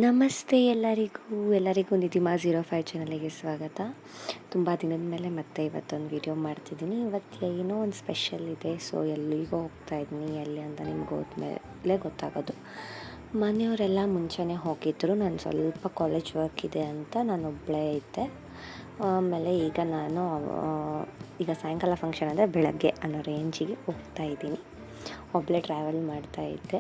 ನಮಸ್ತೆ ಎಲ್ಲರಿಗೂ ನಿಧಿಮಾ 05 ಚಾನಲಿಗೆ ಸ್ವಾಗತ. ತುಂಬ ದಿನದ ಮೇಲೆ ಮತ್ತೆ ಇವತ್ತೊಂದು ವಿಡಿಯೋ ಮಾಡ್ತಿದ್ದೀನಿ. ಇವತ್ತು ಏನೋ ಒಂದು ಸ್ಪೆಷಲ್ ಇದೆ. ಸೊ ಎಲ್ಲಿಗೋ ಹೋಗ್ತಾ ಇದ್ದೀನಿ, ಎಲ್ಲಿ ಅಂತ ನಿಮ್ಗೆ ಹೋದ್ಮೇಲೆ ಗೊತ್ತಾಗೋದು. ಮನೆಯವರೆಲ್ಲ ಮುಂಚೆನೇ ಹೋಗಿದ್ದರು. ನಾನು ಸ್ವಲ್ಪ ಕಾಲೇಜ್ ವರ್ಕ್ ಇದೆ ಅಂತ ನಾನು ಒಬ್ಬಳೇ ಇದ್ದೆ. ಆಮೇಲೆ ಈಗ ಸಾಯಂಕಾಲ ಫಂಕ್ಷನ್ ಅಂದರೆ ಬೆಳಗ್ಗೆ ಅನ್ನೋ ರೇಂಜಿಗೆ ಹೋಗ್ತಾ ಇದ್ದೀನಿ. ಒಬ್ಬಳೇ ಟ್ರಾವೆಲ್ ಮಾಡ್ತಾಯಿದ್ದೆ.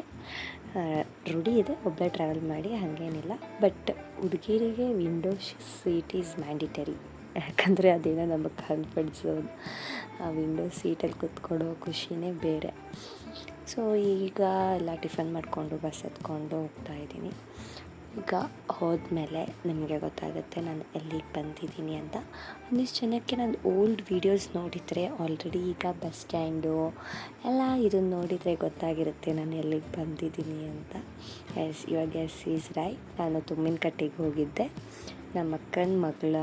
ರೂಢಿ ಇದೆ ಒಬ್ಬಳೇ ಟ್ರಾವೆಲ್ ಮಾಡಿ, ಹಾಗೇನಿಲ್ಲ. ಬಟ್ ಹುಡುಗಿರಿಗೆ ವಿಂಡೋ ಸೀಟ್ ಈಸ್ ಮ್ಯಾಂಡಿಟರಿ. ಯಾಕಂದರೆ ಅದೇನೋ ನಮಗೆ ಕಾನ್ಫಿಡೆನ್ಸೋದು. ಆ ವಿಂಡೋ ಸೀಟಲ್ಲಿ ಕೂತ್ಕೊಳ್ಳೋ ಖುಷಿನೇ ಬೇರೆ. ಸೊ ಈಗ ಎಲ್ಲ ಟಿಫನ್ ಮಾಡಿಕೊಂಡು ಬಸ್ ಹತ್ಕೊಂಡು ಹೋಗ್ತಾಯಿದ್ದೀನಿ. ಈಗ ಹೋದ್ಮೇಲೆ ನಿಮಗೆ ಗೊತ್ತಾಗುತ್ತೆ ನಾನು ಎಲ್ಲಿಗೆ ಬಂದಿದ್ದೀನಿ ಅಂತ. ಒಂದಿಷ್ಟು ಜನಕ್ಕೆ ನಾನು ಓಲ್ಡ್ ವೀಡಿಯೋಸ್ ನೋಡಿದರೆ ಆಲ್ರೆಡಿ ಈಗ ಬಸ್ ಸ್ಟ್ಯಾಂಡು ಎಲ್ಲ ಇದನ್ನು ನೋಡಿದರೆ ಗೊತ್ತಾಗಿರುತ್ತೆ ನಾನು ಎಲ್ಲಿಗೆ ಬಂದಿದ್ದೀನಿ ಅಂತ. Yes is right. ನಾನು ತುಮ್ಮಿನಕಟ್ಟೆಗೆ ಹೋಗಿದ್ದೆ. ನಮ್ಮ ಅಕ್ಕನ ಮಗಳ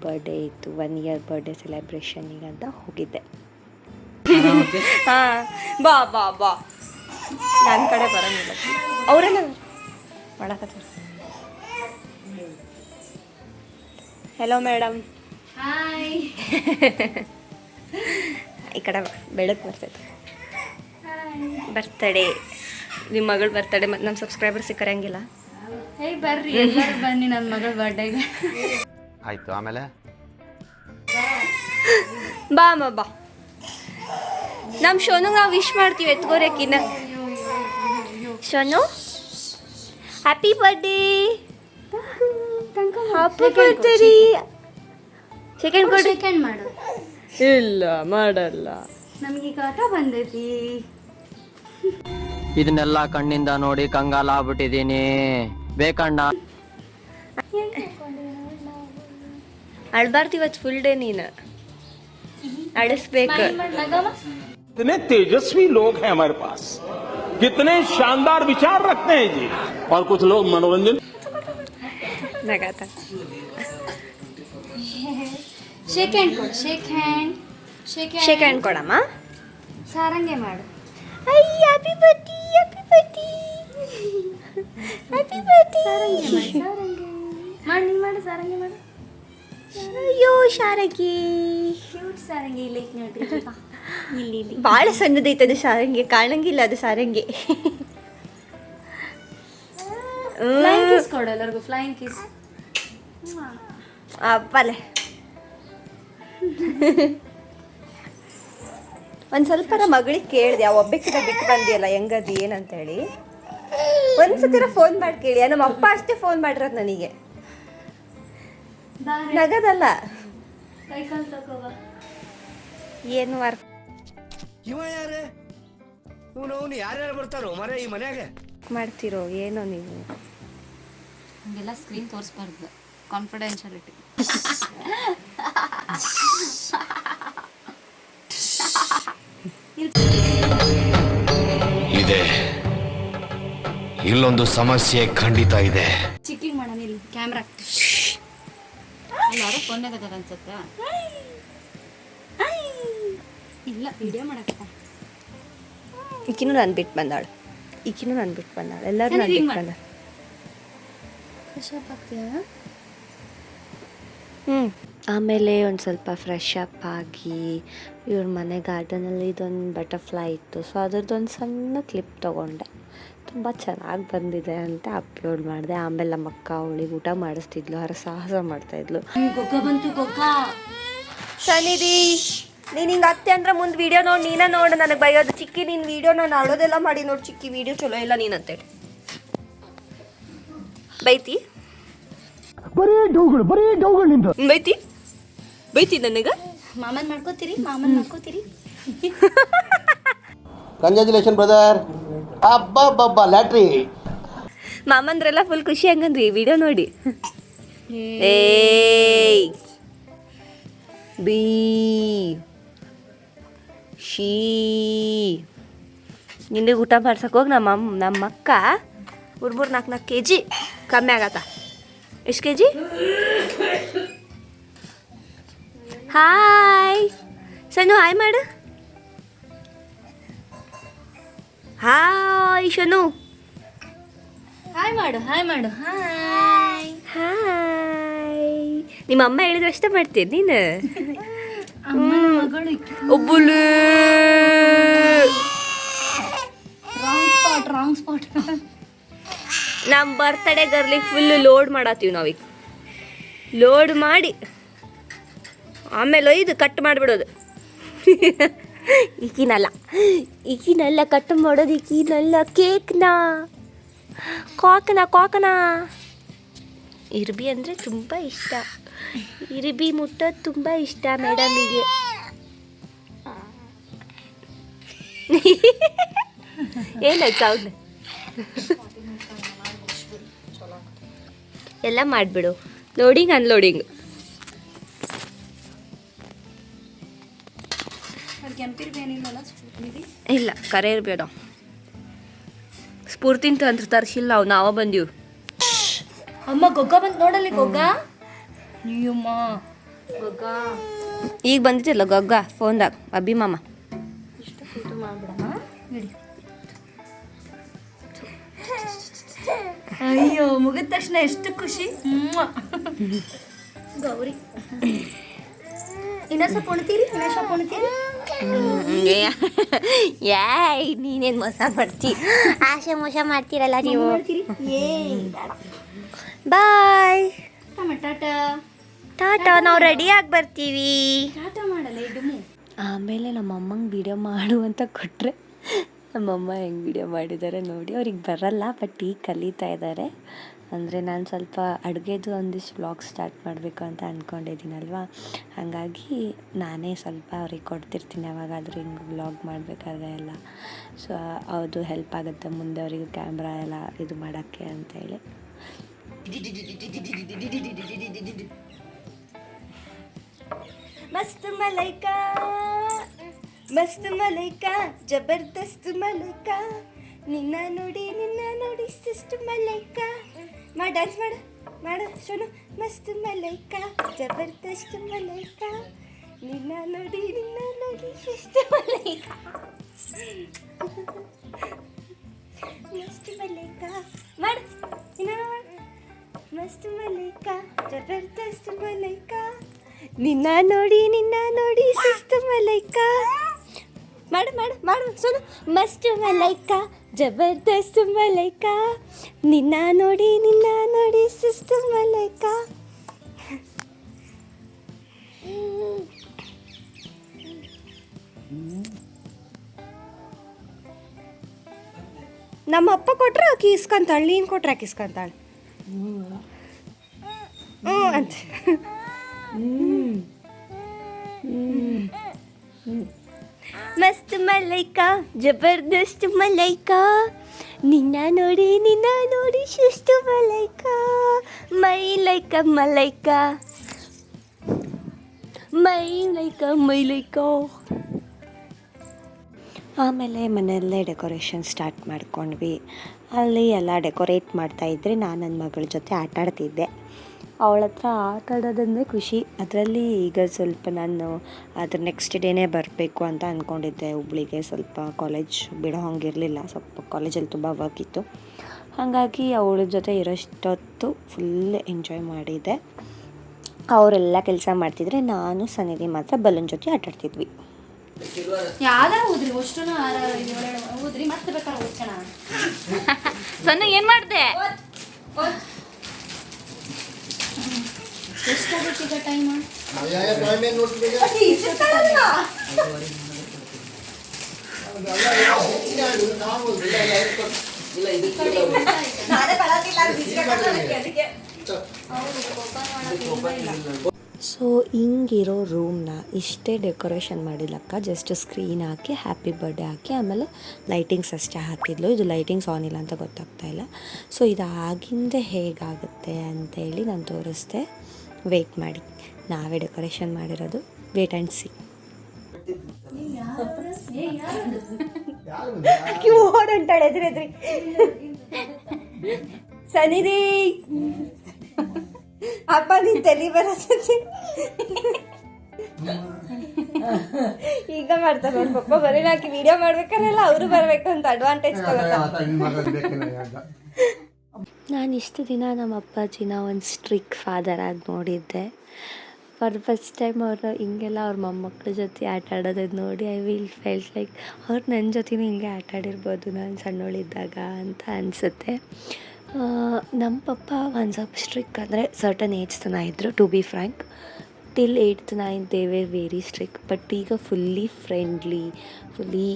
ಬರ್ಡೇ ಇತ್ತು, 1 year ಬರ್ಡೇ ಸೆಲೆಬ್ರೇಷನಿಗೆ ಅಂತ ಹೋಗಿದ್ದೆ. ಹಾಂ, ಬಾ ಬಾ ಬಾ ನನ್ನ ಕಡೆ ಬರೋಂಗಿಲ್ಲ, ಅವರೆಲ್ಲ ಮಾಡಕತ್ತಾರೆ. Hello madam. ಹಾಯ್. ಈ ಕಡೆ ಬೆಳಕು ಬರ್ತೈತೆ. ಬರ್ತಡೇ, ನಿಮ್ಮ ಮಗಳು ಬರ್ತಡೇ. ಮತ್ತು ನಮ್ಮ ಸಬ್ಸ್ಕ್ರೈಬರ್ಸ್ ಕರೆಯಂಗಿಲ್ಲ. ಹೇಯ್ ಬರ್ರಿ, ಎಲ್ಲರೂ ಬನ್ನಿ ನನ್ನ ಮಗಳ ಬರ್ಡೇಗೆ. ಆಯಿತು, ಆಮೇಲೆ ಬಾ ಅಮ್ಮ ಬಾ. ನಮ್ಮ ಶೋನುಗೆ ನಾವು ವಿಶ್ ಮಾಡ್ತೀವಿ, ಎತ್ಕೋರೇಕಿನ್ನ. Shonu happy birthday. Happy birthday. Second ಕೊಡು. ಸೆಕೆಂಡ್ ಮಾಡು. ಇಲ್ಲ ಮಾಡಲ್ಲ. ನಮಗೀಗ ಆಟ ಬಂದೈತಿ. ಇದನ್ನೆಲ್ಲ ಕಣ್ಣಿಂದ ನೋಡಿ ಕಂಗಾಲ ಆಗ್ಬಿಟ್ಟಿದೀನಿ. ಬೇಕಣ್ಣ. ಅಳ್ಬಾರ್ದು ಇವತ್ತು ಫುಲ್ ಡೇ. ನೀನು ಅಳಿಸ್ಬೇಕು. कितने तेजस्वी लोग हैं हमारे पास, कितने शानदार विचार रखते हैं जी. और कुछ लोग मनोरंजन ನಗಾತ. ಶೇಕ್ ಹ್ಯಾಂಡ್ ಕೊಡು. Shake hand. ಶೇಕ್ ಹ್ಯಾಂಡ್ ಕೊಡಮ್ಮ. ಸಾರಂಗೆ ಮಾಡು. Happy birthday, happy birthday, happy birthday. ಸಾರಂಗೆ ಮಾಡು. ನೀನು ಮಾಡು, ಸಾರಂಗೆ ಮಾಡು. ಅಯ್ಯೋ ಶಾರಗಿ, ಕ್ಯೂಟ್ ಸಾರಂಗೆ. ಇಲ್ಲಿ ನೋಡ್ರಿ, ಇಲ್ಲಿ ಇಲ್ಲಿ ಭಾಳ ಸಣ್ಣದೈತೆ ಅದು ಸಾರಂಗಿ, ಕಾಣಂಗಿಲ್ಲ ಅದು ಸಾರಂಗಿ. ಫ್ಲೈಂಗ್ ಕಿಸ್ ಕೊಡು ಎಲ್ಲರಿಗೂ. Flying kiss. ಅಪ್ಪಲೆ ಒಂದು ಸ್ವಲ್ಪ ಮಗಳಿಗೆ ಕೇಳಿದೆ, ಒಬ್ಬಕ್ಕಿಂತ ಬಿಟ್ಟು ಬಂದಿಯಲ್ಲ ಹೆಂಗದಿ ಏನಂತೇಳಿ. ಒಂದ್ಸತಿರ ಫೋನ್ ಮಾಡಿ ಕೇಳಿ. ನಮ್ಮ ಅಪ್ಪ ಅಷ್ಟೇ ಫೋನ್ ಮಾಡಿರೋದು ನನಗೆ. ನಗದಲ್ಲ, ಕೈ ಕಾಲು ತಗೋಬಾ. ಏನು ವರ್ಕ್ ಇವ ಯಾರೇ? ಇವನು ಯಾರ್ಯಾರು ಬರ್ತಾರೋ ಮರೆ ಈ ಮನ್ಯಾಗೆ ಮಾಡ್ತಿರೋ ಏನೋ ನೀವು. ಹಂಗೆಲ್ಲ ಸ್ಕ್ರೀನ್ ತೋರಿಸ್ಬಾರ್ದು, ಕಾನ್ಫಿಡೆನ್ಷಿಯಾಲಿಟಿ. ಇದೆ, ಇಲ್ಲೊಂದು ಸಮಸ್ಯೆ ಖಂಡಿತ ಇದೆ. ಚಿಕ್ಕಿಂಗ್ ಮಾಡೋಣ ಇಲ್ಲಿ ಕ್ಯಾಮ್ರಾ. ಯಾರೋ ಫೋನ್ ಆಗದ ಅನ್ಸುತ್ತೆ. ಇಲ್ಲ, ವಿಡಿಯೋ ಮಾಡಕತ್ತ. ಈಕಿನೂ ನಾನು ಬಿಟ್ಟು ಬಂದಾಳು, ಎಲ್ಲರೂ ನಾನು ಬಿಟ್ಟು ಬಂದಾಳು. Fresh up ಆಗ್ತೀಯಾ? ಆಮೇಲೆ ಒಂದು ಸ್ವಲ್ಪ ಫ್ರೆಶ್ ಅಪ್ ಆಗಿ ಇವ್ರ ಮನೆ ಗಾರ್ಡನಲ್ಲಿ ಇದೊಂದು ಬಟರ್ಫ್ಲೈ ಇತ್ತು. ಸೊ ಅದ್ರದ್ದೊಂದು ಸಣ್ಣ ಕ್ಲಿಪ್ ತೊಗೊಂಡೆ. ತುಂಬ ಚೆನ್ನಾಗಿ ಬಂದಿದೆ ಅಂತ ಅಪ್ಲೋಡ್ ಮಾಡಿದೆ. ಆಮೇಲೆ ನಮ್ಮ ಅಕ್ಕ ಅವಳಿಗೆ ಊಟ ಮಾಡಿಸ್ತಿದ್ಲು, ಸಾಹಸ ಮಾಡ್ತಾಯಿದ್ಲು. ಗೊಗ್ಗ ಬಂತು, ಗೊಗ್ಗ. ಸನಿಧಿ, ನೀನು ಹಿಂಗೆ ಅತ್ತೆ ಅಂದ್ರೆ ಮುಂದೆ ವೀಡಿಯೋ ನೋಡಿ ನೀನೇ ನೋಡು, ನನಗೆ ಬೈಯೋದು. ಚಿಕ್ಕಿ ನೀನು ವೀಡಿಯೋ ನಾನು ಆಡೋದೆಲ್ಲ ಮಾಡಿ ನೋಡಿ. ಚಿಕ್ಕಿ ವೀಡಿಯೋ ಚಲೋ ಇಲ್ಲ ನೀನು ಅಂತೇಳಿ ಬೈತಿ. ಬೈತಿ ನನಗೆ. ಮಾಮನ್ ಮಾಡ್ಕೋತೀರಿ. Congratulation brother. ಅಬ್ಬಬ್ಬಬ್ಬ ಲ್ಯಾಟ್ರಿ. ಮಾಮಂದ್ರೆಲ್ಲ ಫುಲ್ ಖುಷಿ ಹಂಗಂದ್ರಿ ವಿಡಿಯೋ ನೋಡಿ. ಏಯ್ ಬಿ ಶೀ ನಿನಗೆ ಊಟ ಮಾಡ್ಸಕ್ಕೆ ಹೋಗಿ ನಮ್ಮ ಅಕ್ಕ 3-4 kg ಕಮ್ಮಿ ಆಗತ್ತ. ಎಷ್ಟು kg? ಹಾಯ್ ಸನು, ಹಾಯ್ ಮಾಡು. ಹಾಯ್ ಶನು. ಹಾಯ್ ಮಾಡು ಹಾಯ್. ಹಾಯ್. ನಿಮ್ಮ ಅಮ್ಮ ಹೇಳಿದ್ರೆ ಅಷ್ಟೇ ಮಾಡ್ತೀನಿ ನೀನು. ಅಮ್ಮನ ಮಗಳು ಒಬ್ಬಳು ರಾಂಗ್ ಸ್ಪಾಟ್. ನಮ್ಮ ಬರ್ತಡೇ ಗರ್ಲಿಗೆ ಫುಲ್ಲು ಲೋಡ್ ಮಾಡತ್ತೀವಿ ನಾವೀಗ. ಲೋಡ್ ಮಾಡಿ ಆಮೇಲೆ ಒಯ್ದು ಕಟ್ ಮಾಡಿಬಿಡೋದು. ಈಗಿನಲ್ಲ ಕಟ್ ಮಾಡೋದು, ಈಗಿನಲ್ಲ ಕೇಕ್ನ ಕಾಕನ ಇರ್ಬಿ ಅಂದರೆ ತುಂಬ ಇಷ್ಟ. ಇರ್ಬಿ ಮುಟ್ಟೋದು ತುಂಬ ಇಷ್ಟ ಮೇಡಮಿಗೆ. ಏನಾಯ್ತು ಸೌಂಡ್ ಎಲ್ಲ ಮಾಡಿಬಿಡು. Loading unloading. ಇಲ್ಲ ಕರೆ ಇರ್ಬೇಡ. ಸ್ಫೂರ್ತಿಂತ ಅಂತ ತರಿಸಿಲ್ಲ ನಾವು ಬಂದೀವಿ. ಅಮ್ಮ ಗೊಗ್ಗ ಬಂದು ನೋಡಲ್ಲಿ ಗೊಗ್ಗ. ನೀಯಮ್ಮ ಗೊಗ್ಗ ಈಗ ಬಂದಿದ್ದಿಲ್ಲ ಗೊಗ್ಗ ಫೋನ್ದಾಗ ಅಬ್ಬಿ ಮಾಮ. ಅಯ್ಯೋ ಮುಗಿದ ತಕ್ಷಣ ಎಷ್ಟು ಖುಷಿ. ಗೌರಿ ಇನ್ನೊಂದು ಉಣ್ತೀರಿ. ಯಾಯ್ ನೀನೇನು ಮೋಸ ಮಾಡ್ತಿ, ಆಸೆ ಮೋಸ ಮಾಡ್ತೀರಲ್ಲ ನೀವು. ಬಾಯ್ ಟಾಟಾ. ನಾವು ರೆಡಿಯಾಗಿ ಬರ್ತೀವಿ. ಆಮೇಲೆ ನಮ್ಮ ಅಮ್ಮಂಗೆ ವಿಡಿಯೋ ಮಾಡು ಅಂತ ಕೊಟ್ಟರೆ ನಮ್ಮಮ್ಮ ಹೆಂಗೆ ವಿಡಿಯೋ ಮಾಡಿದ್ದಾರೆ ನೋಡಿ. ಅವ್ರಿಗೆ ಬರಲ್ಲ, ಬಟ್ ಈಗ ಕಲಿತಾ ಇದ್ದಾರೆ. ಅಂದರೆ ನಾನು ಸ್ವಲ್ಪ ಅಡುಗೆದು ಒಂದಿಷ್ಟು ವ್ಲಾಗ್ ಸ್ಟಾರ್ಟ್ ಮಾಡಬೇಕು ಅಂತ ಅಂದ್ಕೊಂಡಿದ್ದೀನಲ್ವ, ಹಾಗಾಗಿ ನಾನೇ ಸ್ವಲ್ಪ ಅವ್ರಿಗೆ ಕೊಡ್ತಿರ್ತೀನಿ ಯಾವಾಗಾದರೂ ಹಿಂಗೆ ವ್ಲಾಗ್ ಮಾಡಬೇಕಾದ್ರೆ ಎಲ್ಲ. ಸೊ ಅದು ಹೆಲ್ಪ್ ಆಗುತ್ತೆ ಮುಂದೆ ಅವರಿಗೆ ಕ್ಯಾಮ್ರಾ ಎಲ್ಲ ಇದು ಮಾಡೋಕ್ಕೆ ಅಂತೇಳಿ. ಮಸ್ತ್ ಮಲೈಕಾ ಜಬರ್ದಸ್ತ್ ಮಲೈಕಾ, ನಿನ್ನ ನೋಡಿ ಸಿಸ್ಟ್ ಮಲೈಕಾ. ಡ್ಯಾನ್ಸ್ ಮಾಡು ಶೋನು. ಮಸ್ತ್ ಮಲೈಕಾ ಜಬರ್ದಸ್ತ್ ಮಲೈಕಾ, ನಿನ್ನ ನೋಡಿ ಸಿಸ್ಟ್ ಮಲೈಕಾ. ಮಸ್ತ್ ಮಲೈಕಾ ಮಾಡು ಮಸ್ತ್ ಮಲೈಕಾ ಜಬರ್ದಸ್ತ್ ಮಲೈಕಾ, ನಿನ್ನ ನೋಡಿ ಸಿಸ್ಟ್ ಮಲೈಕಾ. ಮಾಡು ಸೋನು. ಮಸ್ತ್ ಮಲೈಕಾ ಜಬರ್ದಸ್ತ್ ಮಲೈಕಾ, ನಿನ್ನ ನೋಡಿ ಸಿಸ್ಟ್ ಮಲೈಕಾ. ನಮ್ಮ ಅಪ್ಪ ಕೊಟ್ರೆ ಆಕಿ ಇಸ್ಕೊಂತಾಳೆ, ನೀನು ಕೊಟ್ರೆ ಆಕಿ ಇಸ್ಕೊಂತಾಳೆ. ಅಂತ ಮಸ್ತ್ ಮಲೈಕಾ ಜಬರ್ದಸ್ತ್ ಮಲೈಕಾ, ನಿನ್ನ ನೋಡಿ ಶಿಸ್ತು ಮಲೈಕಾ, ಮೈ ಲೈಕ ಮಲೈಕಾ. ಆಮೇಲೆ ಮನೆಯಲ್ಲೇ ಡೆಕೋರೇಷನ್ ಸ್ಟಾರ್ಟ್ ಮಾಡ್ಕೊಂಡ್ವಿ. ಅಲ್ಲಿ ಎಲ್ಲ ಡೆಕೋರೇಟ್ ಮಾಡ್ತಾಯಿದ್ರೆ ನಾನು ನನ್ನ ಮಗಳ ಜೊತೆ ಆಟ ಆಡ್ತಿದ್ದೆ. ಅವಳ ಹತ್ರ ಆಟ ಆಡೋದಂದರೆ ಖುಷಿ. ಅದರಲ್ಲಿ ಈಗ ಸ್ವಲ್ಪ ನಾನು ಅದ್ರ ನೆಕ್ಸ್ಟ್ ಡೇನೇ ಬರಬೇಕು ಅಂತ ಅಂದ್ಕೊಂಡಿದ್ದೆ ಹುಬ್ಳಿಗೆ. ಸ್ವಲ್ಪ ಕಾಲೇಜ್ ಬಿಡೋ ಹಂಗಿರಲಿಲ್ಲ, ಸ್ವಲ್ಪ ಕಾಲೇಜಲ್ಲಿ ತುಂಬ ವರ್ಕ್ ಇತ್ತು. ಹಾಗಾಗಿ ಅವಳ ಜೊತೆ ಇರೋಷ್ಟೊತ್ತು ಫುಲ್ ಎಂಜಾಯ್ ಮಾಡಿದ್ದೆ. ಅವರೆಲ್ಲ ಕೆಲಸ ಮಾಡ್ತಿದ್ರೆ ನಾನು ಸನ್ನಿಧಿ ಮಾತ್ರ ಬಲೂನ್ ಜೊತೆ ಆಟ ಆಡ್ತಿದ್ವಿ. ಯಾವ್ದಾರ ಓದ್ರಿ ಅಷ್ಟು ಓದ್ರಿ ಮತ್ತೆ ಬೇಕಾದ್ರೆ ಓದ್ಕೋಣ. ಸಣ್ಣ ಏನು ಮಾಡಿದೆ? ಎಷ್ಟಾಗುತ್ತೆ ಈಗ ಟೈಮ್? ಸೊ ಹಿಂಗಿರೋ ರೂಮ್ನ ಇಷ್ಟೇ ಡೆಕೋರೇಷನ್ ಮಾಡಿಲ್ಲಕ್ಕ. ಜಸ್ಟ್ ಸ್ಕ್ರೀನ್ ಹಾಕಿ ಹ್ಯಾಪಿ ಬರ್ಡೇ ಹಾಕಿ ಆಮೇಲೆ ಲೈಟಿಂಗ್ಸ್ ಅಷ್ಟೇ ಹಾಕಿದ್ಲು. ಇದು ಲೈಟಿಂಗ್ಸ್ ಆನ್ ಇಲ್ಲ ಅಂತ ಗೊತ್ತಾಗ್ತಾ ಇಲ್ಲ. ಸೊ ಇದು ಆಗಿಂದೆ ಹೇಗಾಗುತ್ತೆ ಅಂತೇಳಿ ನಾನು ತೋರಿಸ್ದೆ. ವೆಯ್ಟ್ ಮಾಡಿ, ನಾವೇ ಡೆಕೋರೇಷನ್ ಮಾಡಿರೋದು. Wait and see. ಓಡಂಟಾಳೆ ಎದ್ರಿ ಸನಿಧಿ ಅಪ್ಪ ನೀನ್ ತಲೆ ಬರತ್ತೆ ಈಗ ಮಾಡ್ತಾರೆ ನೋಡಿ ಪಪ್ಪ. ಬರೀ ನಾಕಿ ವಿಡಿಯೋ ಮಾಡ್ಬೇಕಾರೆಲ್ಲ ಅವರು ಬರ್ಬೇಕು ಅಂತ ಅಡ್ವಾಂಟೇಜ್ ತಗೋತಾರೆ. ನಾನು ಇಷ್ಟು ದಿನ ನಮ್ಮ ಅಪ್ಪಾಜಿನ ಒಂದು ಸ್ಟ್ರಿಕ್ ಫಾದರ್ ಆಗಿ ನೋಡಿದ್ದೆ. ಫಾರ್ ಫಸ್ಟ್ ಟೈಮ್ ಅವ್ರನ್ನ ಹಿಂಗೆಲ್ಲ ಅವ್ರ ಮೊಮ್ಮಕ್ಳ ಜೊತೆ ಆಟ ಆಡೋದನ್ನು ನೋಡಿ ಫೆಲ್ಟ್ ಲೈಕ್ ಅವ್ರು ನನ್ನ ಜೊತೆನೂ ಹಿಂಗೆ ಆಟ ಆಡಿರ್ಬೋದು ನಾನು ಸಣ್ಣವಳಿದ್ದಾಗ ಅಂತ ಅನಿಸುತ್ತೆ. ನಮ್ಮ ಪಪ್ಪ ಒಂದು ಸ್ವಲ್ಪ ಸ್ಟ್ರಿಕ್ ಅಂದರೆ ಸರ್ಟನ್ ಏಜ್ ತನಕ ಇದ್ದರು. To be frank, till 8th 9th they were very strict. But ಈಗ ಫುಲ್ಲಿ ಫ್ರೆಂಡ್ಲಿ, ಫುಲ್ಲಿ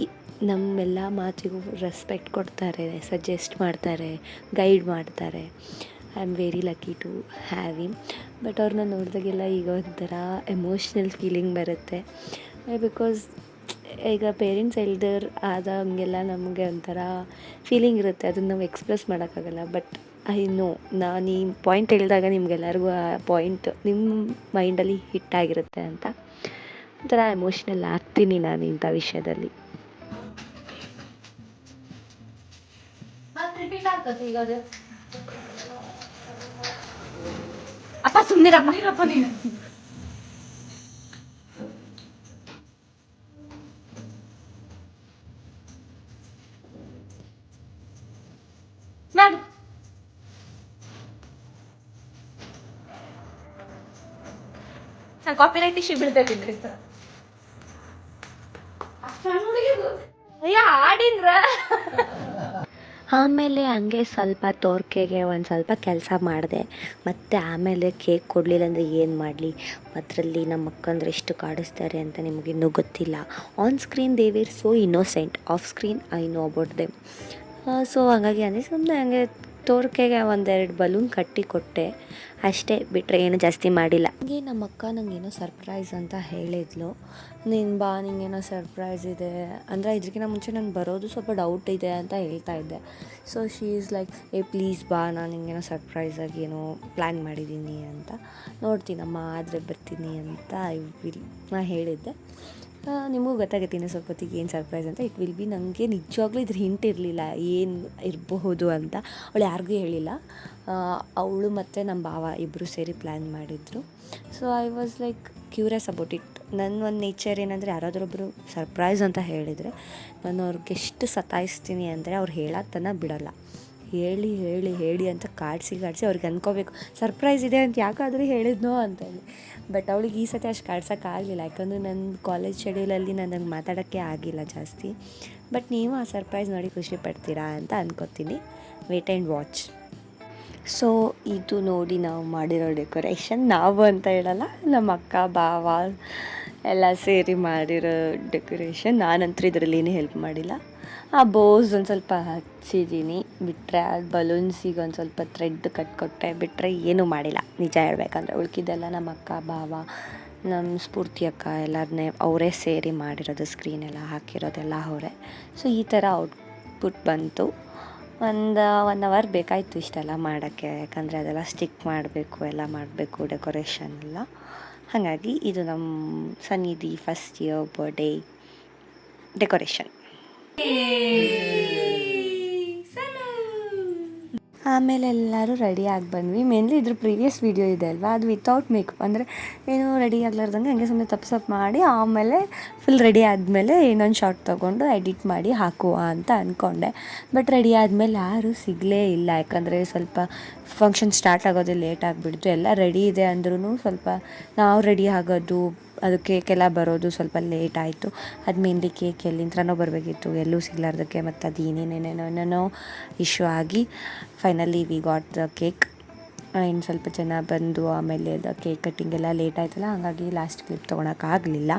ನಮ್ಮೆಲ್ಲ ಮಾತಿಗೂ ರೆಸ್ಪೆಕ್ಟ್ ಕೊಡ್ತಾರೆ, ಸಜೆಸ್ಟ್ ಮಾಡ್ತಾರೆ, ಗೈಡ್ ಮಾಡ್ತಾರೆ. I am very lucky to have him. But ಅವ್ರನ್ನ ನೋಡಿದಾಗೆಲ್ಲ ಈಗ ಒಂಥರ ಎಮೋಷ್ನಲ್ ಫೀಲಿಂಗ್ ಬರುತ್ತೆ. ಬಿಕಾಸ್ ಈಗ ಪೇರೆಂಟ್ಸ್ ಎಲ್ಡರ್ ಆದಂಗೆಲ್ಲ ನಮಗೆ ಒಂಥರ ಫೀಲಿಂಗ್ ಇರುತ್ತೆ, ಅದನ್ನು ನಾವು ಎಕ್ಸ್ಪ್ರೆಸ್ ಮಾಡೋಕ್ಕಾಗಲ್ಲ. ಬಟ್ ಐ ನೋ, ನಾನು ಈ ಪಾಯಿಂಟ್ ಹೇಳಿದಾಗ ನಿಮಗೆಲ್ಲರಿಗೂ ಆ ಪಾಯಿಂಟ್ ನಿಮ್ಮ ಮೈಂಡಲ್ಲಿ ಹಿಟ್ಟಾಗಿರುತ್ತೆ ಅಂತ. ಒಂಥರ ಎಮೋಷ್ನಲ್ ಆಗ್ತೀನಿ ನಾನು ಇಂಥ ವಿಷಯದಲ್ಲಿ. ಅಪ್ಪ ಸುಮ್ಮನಿರಪ್ಪ ನೀನು. ನಾನು ಕಾಪಿ ರೈಟ್ ಇಶ್ಯೂ ಬೀಳ್ತಿದ್ರಿ ಅಯ್ಯ ಆಡಿನ್ರ. ಆಮೇಲೆ ಹಂಗೆ ಸ್ವಲ್ಪ ತೋರಿಕೆಗೆ ಒಂದು ಸ್ವಲ್ಪ ಕೆಲಸ ಮಾಡಿದೆ. ಮತ್ತು ಆಮೇಲೆ ಕೇಕ್ ಕೊಡಲಿಲ್ಲ ಅಂದರೆ ಏನು ಮಾಡಲಿ, ಅದರಲ್ಲಿ ನಮ್ಮ ಅಕ್ಕಂದ್ರೆ ಎಷ್ಟು ಕಾಡಿಸ್ತಾರೆ ಅಂತ ನಿಮಗಿನ್ನೂ ಗೊತ್ತಿಲ್ಲ. On screen they were so innocent, off screen I know about them. So ಹಾಗಾಗಿ ಅಂದರೆ ಸುಮ್ಮನೆ ಹಂಗೆ ತೋರಿಕೆಗೆ ಒಂದೆರಡು ಬಲೂನ್ ಕಟ್ಟಿ ಕೊಟ್ಟೆ ಅಷ್ಟೇ, ಬಿಟ್ಟರೆ ಏನು ಜಾಸ್ತಿ ಮಾಡಿಲ್ಲ. ಹಂಗೆ ನಮ್ಮ ಅಕ್ಕ ನನಗೇನೋ ಸರ್ಪ್ರೈಸ್ ಅಂತ ಹೇಳಿದ್ಲು. ನೀನು ಬಾ, ನಿಂಗೇನೋ ಸರ್ಪ್ರೈಸ್ ಇದೆ ಅಂದರೆ ಇದಕ್ಕಿಂತ ಮುಂಚೆ ನಂಗೆ ಬರೋದು ಸ್ವಲ್ಪ ಡೌಟ್ ಇದೆ ಅಂತ ಹೇಳ್ತಾ ಇದ್ದೆ. So she is like, please ಬಾ, ನಾನು ನಿಂಗೇನೋ ಸರ್ಪ್ರೈಸಾಗಿ ಏನೋ ಪ್ಲ್ಯಾನ್ ಮಾಡಿದ್ದೀನಿ ಅಂತ. ನೋಡ್ತೀನಮ್ಮ, ಆದರೆ ಬರ್ತೀನಿ ಅಂತ ನಾ ಹೇಳಿದ್ದೆ. ನಿಮಗೂ ಗೊತ್ತಾಗುತ್ತೆ ಇನ್ನು ಸ್ವಲ್ಪ ಹೊತ್ತಿಗೆ ಏನು ಸರ್ಪ್ರೈಸ್ ಅಂತ. ಇಟ್ ವಿಲ್ ಬಿ, ನನಗೆ ನಿಜವಾಗ್ಲೂ ಇದ್ರ ಹಿಂಟ್ ಇರಲಿಲ್ಲ ಏನು ಇರಬಹುದು ಅಂತ. ಅವಳು ಯಾರಿಗೂ ಹೇಳಿಲ್ಲ. ಅವಳು ಮತ್ತು ನಮ್ಮ ಭಾವ ಇಬ್ಬರು ಸೇರಿ ಪ್ಲ್ಯಾನ್ ಮಾಡಿದರು. So I was like curious about it. ನನ್ನ ಒಂದು ನೇಚರ್ ಏನಂದರೆ, ಯಾರಾದ್ರೊಬ್ಬರು ಸರ್ಪ್ರೈಸ್ ಅಂತ ಹೇಳಿದರೆ ನಾನು ಅವ್ರಿಗೆ ಎಷ್ಟು ಸತಾಯಿಸ್ತೀನಿ ಅಂದರೆ ಅವ್ರು ಹೇಳೋದನ್ನ ಬಿಡೋಲ್ಲ. ಹೇಳಿ ಹೇಳಿ ಹೇಳಿ ಅಂತ ಕಾಡಿಸಿ ಅವ್ರಿಗೆ ಅಂದ್ಕೋಬೇಕು ಸರ್ಪ್ರೈಸ್ ಇದೆ ಅಂತ ಯಾಕಾದರೂ ಹೇಳಿದ್ನೋ ಅಂತೇಳಿ. ಬಟ್ ಅವಳಿಗೆ ಈ ಸತಿ ಅಷ್ಟು ಕಾಡ್ಸೋಕ್ಕಾಗಲಿಲ್ಲ, ಯಾಕಂದರೆ ನನ್ನ ಕಾಲೇಜ್ ಶೆಡ್ಯೂಲಲ್ಲಿ ನನಗೆ ಮಾತಾಡೋಕ್ಕೆ ಆಗಿಲ್ಲ ಜಾಸ್ತಿ. ಬಟ್ ನೀವು ಆ ಸರ್ಪ್ರೈಸ್ ನೋಡಿ ಖುಷಿ ಪಡ್ತೀರಾ ಅಂತ ಅಂದ್ಕೋತೀನಿ. Wait and watch. ಸೊ ಇದು ನೋಡಿ ನಾವು ಮಾಡಿರೋ ಡೆಕೋರೇಷನ್. ನಾವು ಅಂತ ಹೇಳಲ್ಲ, ನಮ್ಮ ಅಕ್ಕ ಭಾವ ಎಲ್ಲ ಸೇರಿ ಮಾಡಿರೋ ಡೆಕೋರೇಷನ್. ನಾನಂತೂ ಇದರಲ್ಲಿ ಏನೂ ಹೆಲ್ಪ್ ಮಾಡಿಲ್ಲ. ಆ ಬೋಸ್ ಒಂದು ಸ್ವಲ್ಪ ಹಚ್ಚಿದ್ದೀನಿ, ಬಿಟ್ಟರೆ ಆ ಬಲೂನ್ಸಿಗೆ ಒಂದು ಸ್ವಲ್ಪ ಥ್ರೆಡ್ ಕಟ್ಕೊಟ್ಟೆ, ಬಿಟ್ಟರೆ ಏನೂ ಮಾಡಿಲ್ಲ ನಿಜ ಹೇಳ್ಬೇಕಂದ್ರೆ. ಉಳ್ಕಿದ್ದೆಲ್ಲ ನಮ್ಮ ಅಕ್ಕ ಭಾವ, ನಮ್ಮ ಸ್ಫೂರ್ತಿ ಅಕ್ಕ ಎಲ್ಲರನ್ನೇ ಅವರೇ ಸೇರಿ ಮಾಡಿರೋದು. ಸ್ಕ್ರೀನ್ ಎಲ್ಲ ಹಾಕಿರೋದೆಲ್ಲ ಅವರೇ. ಸೊ ಈ ಥರ ಔಟ್ಪುಟ್ ಬಂತು. ಒಂದು 1 hour ಬೇಕಾಯಿತು ಇಷ್ಟೆಲ್ಲ ಮಾಡೋಕ್ಕೆ, ಯಾಕಂದರೆ ಅದೆಲ್ಲ ಸ್ಟಿಕ್ ಮಾಡಬೇಕು, ಎಲ್ಲ ಮಾಡಬೇಕು ಡೆಕೋರೇಷನ್ ಎಲ್ಲ. ಹಾಗಾಗಿ ಇದು ನಮ್ಮ ಸನ್ನಿಧಿ ಫಸ್ಟ್ ಇಯರ್ ಬರ್ಡೇ ಡೆಕೋರೇಷನ್. ಆಮೇಲೆ ಎಲ್ಲರೂ ರೆಡಿ ಆಗಿ ಬಂದ್ವಿ. ಮೇನ್ಲಿ ಇದ್ರ ಪ್ರೀವಿಯಸ್ ವೀಡಿಯೋ ಇದೆ ಅಲ್ವಾ, ಅದು ವಿತೌಟ್ ಮೇಕಪ್, ಅಂದರೆ ಏನು ರೆಡಿ ಆಗ್ಲಾರ್ದಂಗೆ ಹಂಗೆ ಸುಮ್ಮನೆ ತಪ್ಸಪ್ ಮಾಡಿ ಆಮೇಲೆ ಫುಲ್ ರೆಡಿ ಆದಮೇಲೆ ಇನ್ನೊಂದು ಶಾರ್ಟ್ ತೊಗೊಂಡು ಎಡಿಟ್ ಮಾಡಿ ಹಾಕುವ ಅಂತ ಅಂದ್ಕೊಂಡೆ. ಬಟ್ ರೆಡಿ ಆದಮೇಲೆ ಯಾರೂ ಸಿಗಲೇ ಇಲ್ಲ, ಯಾಕಂದರೆ ಸ್ವಲ್ಪ ಫಂಕ್ಷನ್ ಸ್ಟಾರ್ಟ್ ಆಗೋದೇ ಲೇಟ್ ಆಗಿಬಿಡ್ತು. ಎಲ್ಲ ರೆಡಿ ಇದೆ ಅಂದ್ರೂ ಸ್ವಲ್ಪ ನಾವು ರೆಡಿ ಆಗೋದು, ಅದು ಕೇಕೆಲ್ಲ ಬರೋದು ಸ್ವಲ್ಪ ಲೇಟ್ ಆಯಿತು. ಅದು ಮೇನ್ಲಿ ಕೇಕ್ ಎಲ್ಲಿಂದನೋ ಬರಬೇಕಿತ್ತು, ಎಲ್ಲೂ ಸಿಗಲಾರ್ದಕ್ಕೆ, ಮತ್ತು ಅದು ಏನೇನೇನೇನೋ ಇಶ್ಯೂ ಆಗಿ finally we got the cake. ಇನ್ನು ಸ್ವಲ್ಪ ಜನ ಬಂದು ಆಮೇಲೆ ಅದು ಕೇಕ್ ಕಟ್ಟಿಂಗ್ ಎಲ್ಲ ಲೇಟ್ ಆಯ್ತಲ್ಲ, ಹಾಗಾಗಿ ಲಾಸ್ಟ್ ಕ್ಲಿಪ್ ತೊಗೊಳಕ್ಕಾಗಲಿಲ್ಲ.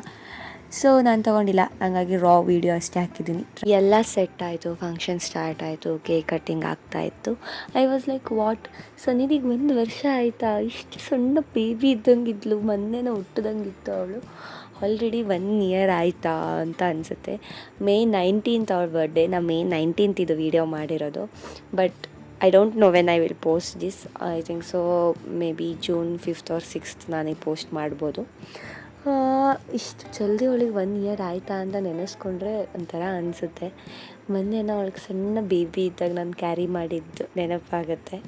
ಸೊ ನಾನು ತೊಗೊಂಡಿಲ್ಲ, ಹಾಗಾಗಿ ರಾ ವೀಡಿಯೋ ಅಷ್ಟೇ ಹಾಕಿದ್ದೀನಿ. ಎಲ್ಲ ಸೆಟ್ ಆಯಿತು, ಫಂಕ್ಷನ್ ಸ್ಟಾರ್ಟ್ ಆಯಿತು, ಕೇಕ್ ಕಟ್ಟಿಂಗ್ ಆಗ್ತಾಯಿತ್ತು. ಐ ವಾಸ್ ಲೈಕ್ ವಾಟ್, ಸನ್ನಿಧಿಗೆ 1 ವರ್ಷ ಆಯಿತಾ, ಇಷ್ಟು ಸಣ್ಣ ಬೇಬಿ ಇದ್ದಂಗಿದ್ಲು, ಮೊನ್ನೆನೋ ಹುಟ್ಟಿದಂಗಿತ್ತು ಅವಳು. ಆಲ್ರೆಡಿ 1 year ಆಯಿತಾ ಅಂತ ಅನಿಸುತ್ತೆ. May 19th ಅವಳ ಬರ್ಡೇ. ನಾ May 19th ಇದು ವೀಡಿಯೋ ಮಾಡಿರೋದು. But I don't know when I will post this. I think so may be June 5th or 6th ನಾನೇ ಪೋಸ್ಟ್ ಮಾಡ್ಬೋದು. ಇಷ್ಟು ಜಲ್ದಿ ಅವಳಿಗೆ 1 year ಆಯಿತಾ ಅಂತ ನೆನೆಸ್ಕೊಂಡ್ರೆ ಒಂಥರ ಅನಿಸುತ್ತೆ. ಮೊನ್ನೆನೋ ಅವಳಿಗೆ ಸಣ್ಣ ಬೇಬಿ ಇದ್ದಾಗ ನಾನು ಕ್ಯಾರಿ ಮಾಡಿದ್ದು ನೆನಪಾಗುತ್ತೆ.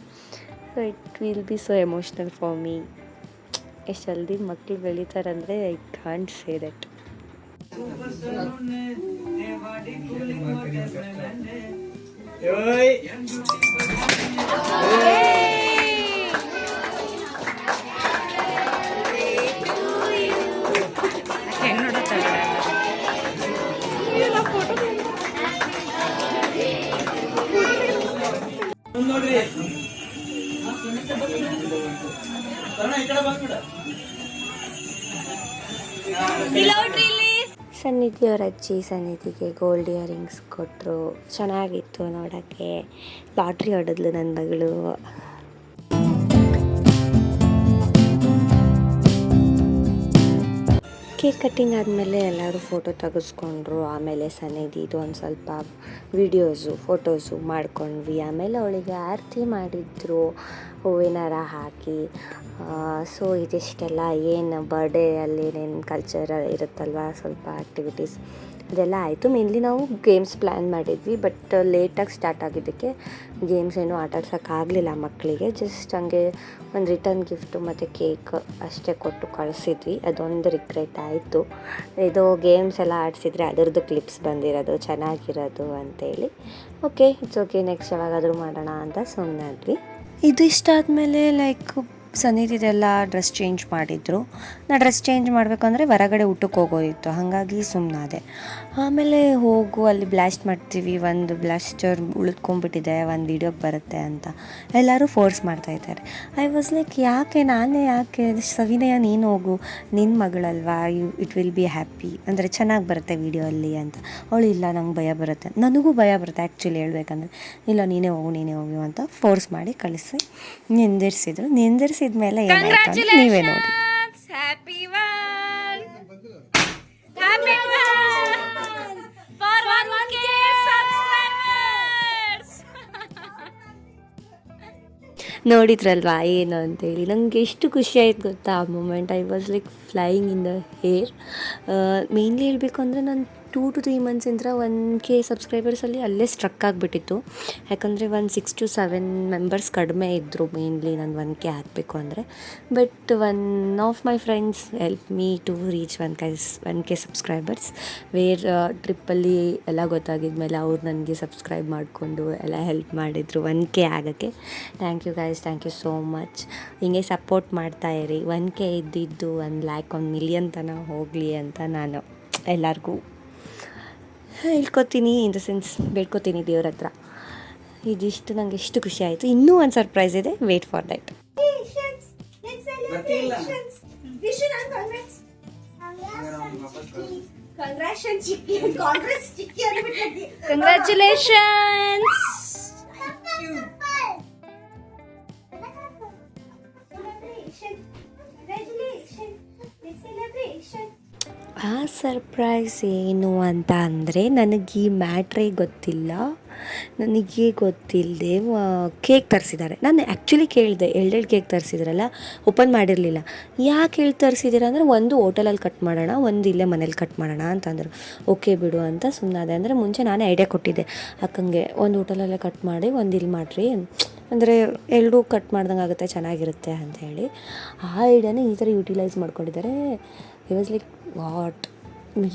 So it will be so emotional for me. ಎಷ್ಟು ಜಲ್ದಿ ಮಕ್ಕಳು ಬೆಳೀತಾರಂದರೆ ಐ ಕಾಂಟ್ ಸೇ ದಟ್. ಸನ್ನಿಧಿ ಅವ್ರ ಅಜ್ಜಿ ಸನ್ನಿಧಿಗೆ ಗೋಲ್ಡ್ ಇಯರಿಂಗ್ಸ್ ಕೊಟ್ಟರು. ಚೆನ್ನಾಗಿತ್ತು ನೋಡೋಕ್ಕೆ. ಲಾಟ್ರಿ ಹೊಡೆದ್ಲು ನನ್ನ ಮಗಳು. ಕೇಕ್ ಕಟ್ಟಿಂಗ್ ಆದಮೇಲೆ ಎಲ್ಲರೂ ಫೋಟೋ ತೆಗೆಸ್ಕೊಂಡ್ರು. ಆಮೇಲೆ ಸನ್ನಿಧಿದು ಒಂದು ಸ್ವಲ್ಪ ವೀಡಿಯೋಸು ಫೋಟೋಸು ಮಾಡ್ಕೊಂಡ್ವಿ. ಆಮೇಲೆ ಅವಳಿಗೆ ಆರತಿ ಮಾಡಿದ್ರು ಹೂವಿನಾರ ಹಾಕಿ. ಸೊ ಇದಿಷ್ಟೆಲ್ಲ ಏನು ಬರ್ಡೇಯಲ್ಲಿ ಏನೇನು ಕಲ್ಚರ್ ಇರುತ್ತಲ್ವ, ಸ್ವಲ್ಪ ಆ್ಯಕ್ಟಿವಿಟೀಸ್ ಅದೆಲ್ಲ ಆಯಿತು. ಮೇನ್ಲಿ ನಾವು ಗೇಮ್ಸ್ ಪ್ಲ್ಯಾನ್ ಮಾಡಿದ್ವಿ, ಬಟ್ ಲೇಟಾಗಿ ಸ್ಟಾರ್ಟ್ ಆಗಿದ್ದಕ್ಕೆ ಗೇಮ್ಸ್ ಏನೂ ಆಟ ಆಡ್ಸೋಕ್ಕಾಗಲಿಲ್ಲ ಮಕ್ಕಳಿಗೆ. ಜಸ್ಟ್ ಹಂಗೆ ಒಂದು ರಿಟರ್ನ್ ಗಿಫ್ಟು ಮತ್ತು ಕೇಕ್ ಅಷ್ಟೇ ಕೊಟ್ಟು ಕಳಿಸಿದ್ವಿ. ಅದೊಂದು ರಿಗ್ರೆಟ್ ಆಯಿತು. ಇದು ಗೇಮ್ಸ್ ಎಲ್ಲ ಆಡಿಸಿದ್ರೆ ಅದರದ್ದು ಕ್ಲಿಪ್ಸ್ ಬಂದಿರೋದು ಚೆನ್ನಾಗಿರೋದು ಅಂತೇಳಿ. ಓಕೆ, ಇಟ್ಸ್ ಓಕೆ, ನೆಕ್ಸ್ಟ್ ಯಾವಾಗಾದರೂ ಮಾಡೋಣ ಅಂತ ಸುಮ್ಮನಾದ್ವಿ. ಇದು ಇಷ್ಟ ಆದಮೇಲೆ ಲೈಕ್ ಸನ್ನಿಧಿದೆಲ್ಲ ಡ್ರೆಸ್ ಚೇಂಜ್ ಮಾಡಿದರು. ನಾ ಡ್ರೆಸ್ ಚೇಂಜ್ ಮಾಡಬೇಕಂದ್ರೆ ಹೊರಗಡೆ ಊಟಕ್ಕೆ ಹೋಗೋದಿತ್ತು, ಹಾಗಾಗಿ ಸುಮ್ಮನಾದೆ. ಆಮೇಲೆ ಹೋಗು ಅಲ್ಲಿ ಬ್ಲಾಸ್ಟ್ ಮಾಡ್ತೀವಿ, ಒಂದು ಬ್ಲಾಸ್ಟರ್ ಉಳಿದ್ಕೊಂಡ್ಬಿಟ್ಟಿದೆ, ಒಂದು ವೀಡಿಯೋಗೆ ಬರುತ್ತೆ ಅಂತ ಎಲ್ಲರೂ ಫೋರ್ಸ್ ಮಾಡ್ತಾಯಿದ್ದಾರೆ. ಐ ವಾಸ್ ಲೈಕ್ ನಾನೇ ಯಾಕೆ ಸವಿನಯ ನೀನು ಹೋಗು, ನಿನ್ನ ಮಗಳಲ್ವಾ, ಇಟ್ ವಿಲ್ ಬಿ ಹ್ಯಾಪಿ, ಅಂದರೆ ಚೆನ್ನಾಗಿ ಬರುತ್ತೆ ವೀಡಿಯೋ ಅಲ್ಲಿ ಅಂತ. ಅವಳು ಇಲ್ಲ ನಂಗೆ ಭಯ ಬರುತ್ತೆ, ನನಗೂ ಭಯ ಬರುತ್ತೆ ಆ್ಯಕ್ಚುಲಿ ಹೇಳ್ಬೇಕಂದ್ರೆ. ಇಲ್ಲ ನೀನೇ ಹೋಗು ಅಂತ ಫೋರ್ಸ್ ಮಾಡಿ ಕಳಿಸಿ ನಿಂದಿರಿಸಿದ್ರು. ನಿಂದಿರಿಸಿದ್ಮೇಲೆ ಏನಾಯ್ತು ಅಂತ ನೀವೇ ನೋಡಿ. ನೋಡಿದ್ರಲ್ವಾ ಏನು ಅಂತೇಳಿ. ನನಗೆ ಎಷ್ಟು ಖುಷಿ ಆಯ್ತು ಗೊತ್ತಾ ಆ moment. I was like flying in the air. Mainly ಹೇಳಬೇಕು ಅಂದರೆ ನಾನು 2 to 3 ಮಂತ್ಸಿಂದ 1K ಸಬ್ಸ್ಕ್ರೈಬರ್ಸಲ್ಲಿ ಅಲ್ಲೇ ಸ್ಟ್ರಕ್ ಆಗಿಬಿಟ್ಟಿತ್ತು. ಯಾಕಂದರೆ ಒಂದು 6 to 7 ಮೆಂಬರ್ಸ್ ಕಡಿಮೆ ಇದ್ದರು ಮೇನ್ಲಿ ನಾನು 1K ಹಾಕಬೇಕು ಅಂದರೆ. But one of my friends help me to reach 1K subscribers. ಟ್ರಿಪ್ಪಲ್ಲಿ ಎಲ್ಲ ಗೊತ್ತಾಗಿದ್ಮೇಲೆ ಅವ್ರು ನನಗೆ ಸಬ್ಸ್ಕ್ರೈಬ್ ಮಾಡಿಕೊಂಡು ಎಲ್ಲ ಹೆಲ್ಪ್ ಮಾಡಿದರು 1K ಆಗೋಕ್ಕೆ. Thank you guys, thank you so much. ಹಿಂಗೆ ಸಪೋರ್ಟ್ ಮಾಡ್ತಾಯಿರಿ. 1K ಇದ್ದಿದ್ದು 1 lakh 1 million ತನಕ ಹೋಗಲಿ ಅಂತ ನಾನು ಎಲ್ಲರಿಗೂ ಹೇಳ್ಕೊತೀನಿ, ಇನ್ ದ ಸೆನ್ಸ್ ಬೇಡ್ಕೊತೀನಿ ದೇವ್ರ ಹತ್ರ. ಇದಿಷ್ಟು ನಂಗೆ ಎಷ್ಟು ಖುಷಿ ಆಯಿತು. ಇನ್ನೂ ಒಂದು ಸರ್ಪ್ರೈಸ್ ಇದೆ, ವೇಟ್ ಫಾರ್ ದಟ್. ಆ ಸರ್ಪ್ರೈಸ್ ಏನು ಅಂತ ಅಂದರೆ, ನನಗೆ ಈ ಮ್ಯಾಟ್ರೇ ಗೊತ್ತಿಲ್ಲ. ನನಗೆ ಗೊತ್ತಿಲ್ಲದೆ ಕೇಕ್ ತರಿಸಿದ್ದಾರೆ. ನಾನು ಆ್ಯಕ್ಚುಲಿ ಕೇಳಿದೆ, 2 ಕೇಕ್ ತರಿಸಿದ್ರಲ್ಲ, ಓಪನ್ ಮಾಡಿರಲಿಲ್ಲ. ಯಾಕೆ ಹೇಳಿ ತರಿಸಿದ್ದೀರ ಅಂದರೆ, ಒಂದು ಹೋಟೆಲಲ್ಲಿ ಕಟ್ ಮಾಡೋಣ, ಒಂದು ಇಲ್ಲೇ ಮನೇಲಿ ಕಟ್ ಮಾಡೋಣ ಅಂತಂದರು. ಓಕೆ ಬಿಡು ಅಂತ ಸುಮ್ಮನಾದೆ. ಅಂದರೆ ಮುಂಚೆ ನಾನೇ ಐಡಿಯಾ ಕೊಟ್ಟಿದ್ದೆ ಅಕ್ಕಂಗೆ, ಒಂದು ಹೋಟೆಲಲ್ಲೇ ಕಟ್ ಮಾಡಿ ಒಂದು ಇಲ್ಲಿ ಮಾಡಿರಿ, ಅಂದರೆ 2 ಕಟ್ ಮಾಡ್ದಂಗೆ ಆಗುತ್ತೆ, ಚೆನ್ನಾಗಿರುತ್ತೆ ಅಂತ ಹೇಳಿ. ಆ ಐಡಿಯಾನೇ ಈ ಥರ ಯೂಟಿಲೈಸ್ ಮಾಡ್ಕೊಂಡಿದ್ದಾರೆ. ಐ ವಾಸ್ ಲೈಕ್ ವಾಟ್,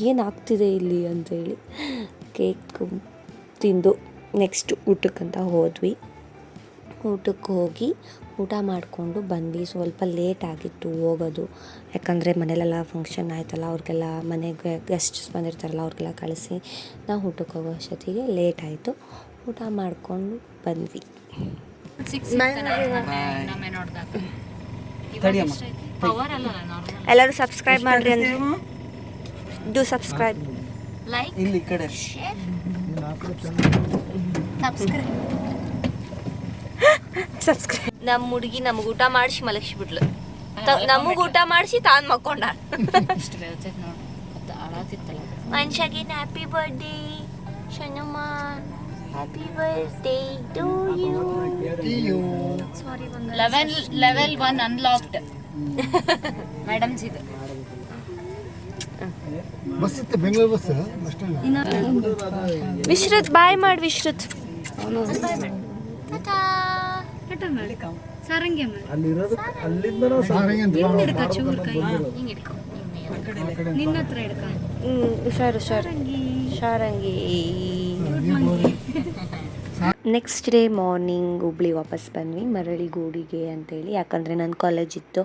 ಏನಾಗ್ತಿದೆ ಇಲ್ಲಿ ಅಂತೇಳಿ. ಕೇಕ್ ತಿಂದು ನೆಕ್ಸ್ಟ್ ಊಟಕ್ಕಂತ ಹೋದ್ವಿ. ಊಟಕ್ಕೆ ಹೋಗಿ ಊಟ ಮಾಡಿಕೊಂಡು ಬಂದ್ವಿ. ಸ್ವಲ್ಪ ಲೇಟ್ ಆಗಿತ್ತು ಹೋಗೋದು, ಯಾಕಂದರೆ ಮನೇಲೆಲ್ಲ ಫಂಕ್ಷನ್ ಆಯ್ತಲ್ಲ, ಅವ್ರಿಗೆಲ್ಲ ಮನೆಗೆ ಗೆಸ್ಟ್ಸ್ ಬಂದಿರ್ತಾರಲ್ಲ ಅವ್ರಿಗೆಲ್ಲ ಕಳಿಸಿ ನಾವು ಊಟಕ್ಕೆ ಹೋಗೋ ಅಷ್ಟೊತ್ತಿಗೆ ಲೇಟ್ ಆಯಿತು. ಊಟ ಮಾಡಿಕೊಂಡು ಬಂದ್ವಿ. ಎಲ್ಲರೂ ಸಬ್ಸ್ಕ್ರೈಬ್ ಮಾಡಿರಿ ಅಂದರೆ ಡೂ ಸಬ್ಸ್ಕ್ರೈಬ್, ಲೈಕ್, ಇಲ್ಲಿ ಕಡೆ ಶೇರ್, ಸಬ್ಸ್ಕ್ರೈಬ್. ನಮ್ಮ ಹುಡುಗಿ ನಮ್ಗೆ ಊಟ ಮಾಡಿಸಿ ಮಲಗಿಸ್ಬಿಟ್ಲು. ನಮಗೆ ಊಟ ಮಾಡಿಸಿ ತಾನು ಮಕ್ಕೊಂಡ. ಮನುಷ್ಯಗೆ ಹ್ಯಾಪಿ ಬರ್ಡೇ ಶನಮ್ಮ, happy birthday to you. Sorry, level 1 unlocked madam ಇದು. ವಿಶ್ರುತ್ ಬಾಯ್ ಮಾಡಿ. ವಿಶ್ರುತ್ ಹುಷಾರು Sharangi. Next day morning Hubli ವಾಪಸ್ ಬಂದ್ವಿ ಮರಳಿಗೂಡಿಗೆ ಅಂತೇಳಿ. ಯಾಕಂದರೆ ನನ್ನ ಕಾಲೇಜ್ ಇತ್ತು,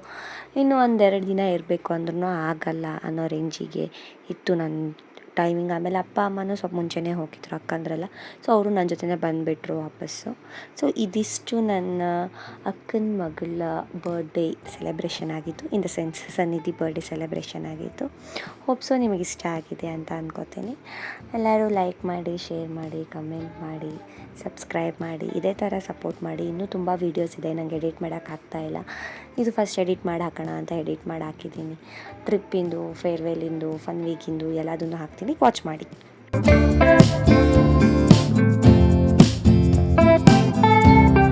ಇನ್ನೂ 1-2 ದಿನ ಇರಬೇಕು ಅಂದ್ರೂ ಆಗಲ್ಲ ಅನ್ನೋ ರೇಂಜಿಗೆ ಇತ್ತು ನನ್ನ ಟೈಮಿಂಗ್. ಆಮೇಲೆ ಅಪ್ಪ ಅಮ್ಮನೂ ಸ್ವಲ್ಪ ಮುಂಚೆನೇ ಹೋಗಿದ್ರು, ಅಕ್ಕಂದ್ರೆಲ್ಲ. ಸೊ ಅವರು ನನ್ನ ಜೊತೆನೇ ಬಂದುಬಿಟ್ರು ವಾಪಸ್ಸು. ಸೊ ಇದಿಷ್ಟು ನನ್ನ ಅಕ್ಕನ ಮಗಳ ಬರ್ಡೇ ಸೆಲೆಬ್ರೇಷನ್ ಆಗಿತ್ತು. ಇನ್ ದ ಸೆನ್ಸ್ ಸನ್ನಿಧಿ ಬರ್ಡೇ ಸೆಲೆಬ್ರೇಷನ್ ಆಗಿತ್ತು. ಹೋಪ್ಸೋ ನಿಮಗೆ ಇಷ್ಟ ಆಗಿದೆ ಅಂತ ಅಂದ್ಕೋತೀನಿ. ಎಲ್ಲರೂ ಲೈಕ್ ಮಾಡಿ, ಶೇರ್ ಮಾಡಿ, ಕಮೆಂಟ್ ಮಾಡಿ, ಸಬ್ಸ್ಕ್ರೈಬ್ ಮಾಡಿ, ಇದೇ ಥರ ಸಪೋರ್ಟ್ ಮಾಡಿ. ಇನ್ನೂ ತುಂಬ ವೀಡಿಯೋಸ್ ಇದೆ, ನಂಗೆ ಎಡಿಟ್ ಮಾಡೋಕ್ಕಾಗ್ತಾಯಿಲ್ಲ. ಇದು ಫಸ್ಟ್ ಎಡಿಟ್ ಮಾಡಿ ಹಾಕೋಣ ಅಂತ ಎಡಿಟ್ ಮಾಡಿ ಹಾಕಿದ್ದೀನಿ. ಟ್ರಿಪ್ಪಿಂದು, ಫೇರ್ವೆಲ್ಲಿಂದು, ಫನ್ ವೀಕಿಂದು ಎಲ್ಲದನ್ನು ಹಾಕ್ತೀನಿ, ವಾಚ್ ಮಾಡಿ.